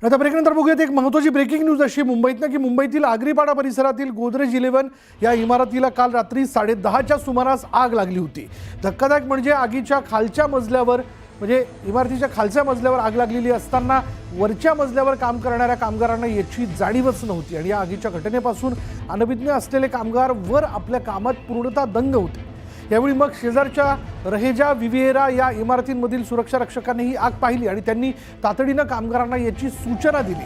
आता ब्रेकनंतर बघूयात एक महत्त्वाची ब्रेकिंग न्यूज अशी मुंबईतनं की मुंबईतील आगरीपाडा परिसरातील गोदरेज 11 या इमारतीला काल रात्री 10:30च्या सुमारास आग लागली होती। धक्कादायक म्हणजे आगीच्या खालच्या मजल्यावर म्हणजे इमारतीच्या खालच्या मजल्यावर आग लागलेली असताना वरच्या मजल्यावर काम करणाऱ्या कामगारांना याची जाणीवच नव्हती आणि या आगीच्या घटनेपासून अनभिज्ञ असलेले कामगार वर आपल्या कामात पूर्णतः दंग होते। यावेळी मग शेजारच्या रहेजा विविएरा या इमारतींमधील सुरक्षा रक्षकांनी ही आग पाहिली आणि त्यांनी तातडीनं कामगारांना याची सूचना दिली।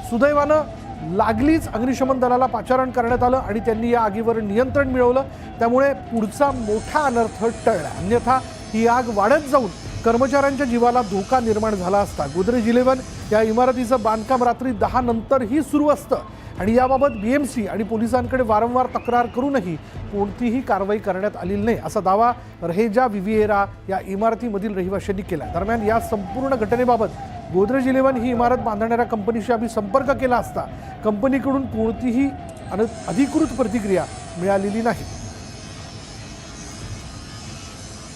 सुदैवानं लागलीच अग्निशमन दलाला पाचारण करण्यात आलं आणि त्यांनी या आगीवर नियंत्रण मिळवलं, त्यामुळे पुढचा मोठा अनर्थ टळला। अन्यथा ही आग वाढत जाऊन कर्मचाऱ्यांच्या जीवाला धोका निर्माण झाला असता। गोदरेज 11 या इमारतीचं बांधकाम रात्री 10 नंतरही सुरू असतं आणि याबाबत बीएमसी आणि पोलिसांकडे वारंवार तक्रार करूनही कोणतीही कारवाई करण्यात आलेली नाही असा दावा रहेजा विविएरा या इमारतीमधील रहिवाशांनी केला। दरम्यान या संपूर्ण घटनेबाबत गोदरेज 11 ही इमारत बांधणाऱ्या कंपनीशी आम्ही संपर्क केला असता कंपनीकडून कोणतीही अधिकृत प्रतिक्रिया मिळालेली नाही।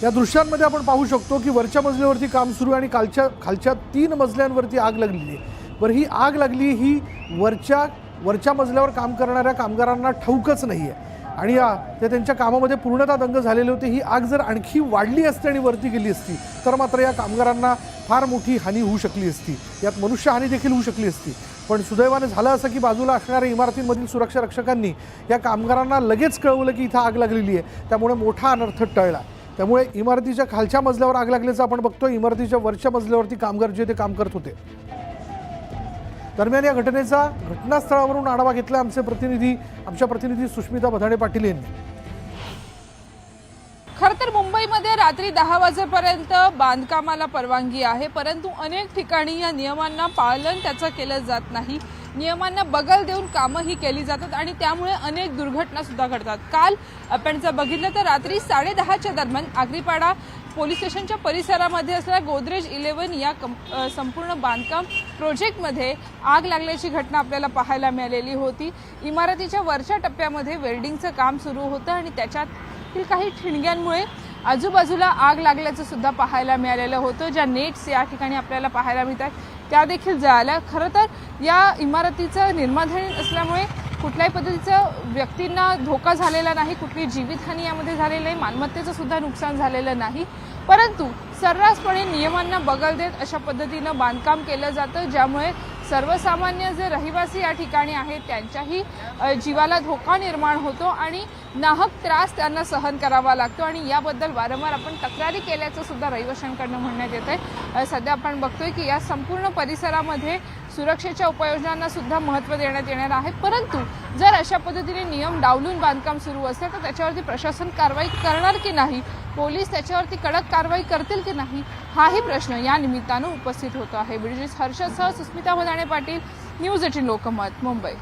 या दृश्यांमध्ये आपण पाहू शकतो की वरच्या मजल्यावरती काम सुरू आणि खालच्या 3 मजल्यांवरती आग लागलेली आहे। बरं, ही आग लागली ही वरच्या मजल्यावर काम करणाऱ्या कामगारांना ठाऊकच नाहीये आणि ते त्यांच्या कामामध्ये पूर्णतः दंग झालेले होते। ही आग जर आणखी वाढली असती आणि वरती गेली असती तर मात्र या कामगारांना फार मोठी हानी होऊ शकली असती, यात मनुष्यहानी देखील होऊ शकली असती। पण सुदैवाने झालं असं की बाजूला असणाऱ्या इमारतींमधील सुरक्षा रक्षकांनी या कामगारांना लगेच कळवलं की इथं आग लागलेली आहे, त्यामुळे मोठा अनर्थ टळला। त्यामुळे इमारतीच्या खालच्या मजल्यावर आग लागल्याचं आपण बघतोय। इमारतीच्या वरच्या मजल्यावरती कामगार जे ते काम करत होते। दरम्यान या घटनेचा घटनास्थळावरून आढावा घेतला आमच्या प्रतिनिधी सुष्मिता बधाणे पाटील यांनी। खरं तर मुंबईमध्ये रात्री 10 वाजेपर्यंत बांधकामाला परवानगी आहे, परंतु अनेक ठिकाणी या नियमांना पालन त्याचं केलं जात नाही। नियमांना बगल देऊन कामंही केली जातात आणि त्यामुळे अनेक दुर्घटना सुद्धा घडतात। काल आपण जर बघितलं तर रात्री 10:30च्या दरम्यान आगरीपाडा पोलीस स्टेशनच्या परिसरामध्ये असलेल्या गोदरेज 11 या संपूर्ण बांधकाम प्रोजेक्टमध्ये आग लागल्याची घटना आपल्याला पाहायला मिळालेली होती। इमारतीच्या वरच्या टप्प्यामध्ये वेल्डिंगचं काम सुरू होतं आणि त्याच्यातील काही ठिणग्यांमुळे आजूबाजूला आग लागल्याचं सुद्धा पाहायला मिळालेलं होतं। ज्या नेट्स या ठिकाणी आपल्याला पाहायला मिळतात त्या देखील जळाल्या। खरं तर या इमारतीचं निर्माणधीन असल्यामुळे कुठल्याही पद्धतीचं व्यक्तींना धोका झालेला नाही, कुठली जीवितहानी यामध्ये झालेली नाही, मालमत्तेचं सुद्धा नुकसान झालेलं नाही। परंतु सर्रासपणे नियमांना बगल देत अशा पद्धतीनं बांधकाम केलं जातं, ज्यामुळे सर्वसामान्य जे रहिवासी या ठिकाणी आहेत त्यांच्याही जीवाला धोका निर्माण होतो आणि नाहक त्रास त्यांना सहन करावा लागतो आणि याबद्दल वारंवार आपण तक्रारी केल्याचं सुद्धा रहिवाशांकडून म्हणण्यात येत आहे। सध्या आपण बघतोय की या संपूर्ण परिसरामध्ये सुरक्षेच्या उपाययोजनांना सुद्धा महत्त्व देण्यात येणार आहे, परंतु जर अशा पद्धतीने नियम डावलून बांधकाम सुरू असेल तर त्याच्यावरती प्रशासन कारवाई करणार की नाही, पोलीस त्याच्यावरती कडक कारवाई करतील की नाही, हाही प्रश्न या निमित्तानं उपस्थित होतो आहे। ब्रिजेश हर्षदसह सुष्मिता बधाणे पाटील, न्यूज 18 लोकमत, मुंबई।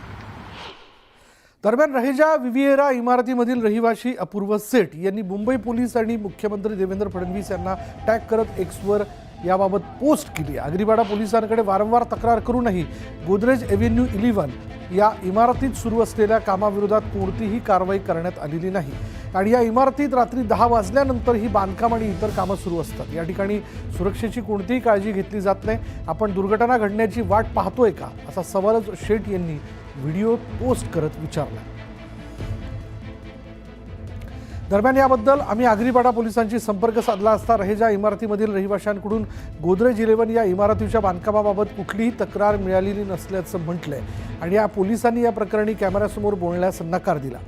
दरम्यान रहेजा विविएरा इमारतीमधील रहिवाशी अपूर्व सेठ यांनी मुंबई पोलीस आणि मुख्यमंत्री देवेंद्र फडणवीस यांना टॅग करत एक्सवर याबाबत पोस्ट केली। आगरीपाडा पोलिसांकडे वारंवार तक्रार करूनही गोदरेज एव्हेन्यू 11 या इमारतीत सुरू असलेल्या कामाविरोधात कोणतीही कारवाई करण्यात आलेली नाही आणि या इमारतीत रात्री 10 वाजल्यानंतर ही बांधकाम आणि इतर कामं सुरू असतात। या ठिकाणी सुरक्षेची कोणतीही काळजी घेतली जात नाही। आपण दुर्घटना घडण्याची वाट पाहतोय का असा सवालच शेठ यांनी व्हिडिओ पोस्ट करत विचारला। दरम्यान याबद्दल आम्ही आगरीपाडा पोलिसांशी संपर्क साधला असता रहेजा इमारतीमधील रहिवाशांकडून गोदरेज 11 या इमारतीच्या बांधकामाबाबत कुठलीही तक्रार मिळालेली नसल्याचं म्हटलंय आणि या पोलिसांनी या प्रकरणी कॅमेऱ्यासमोर बोलण्यास नकार दिला।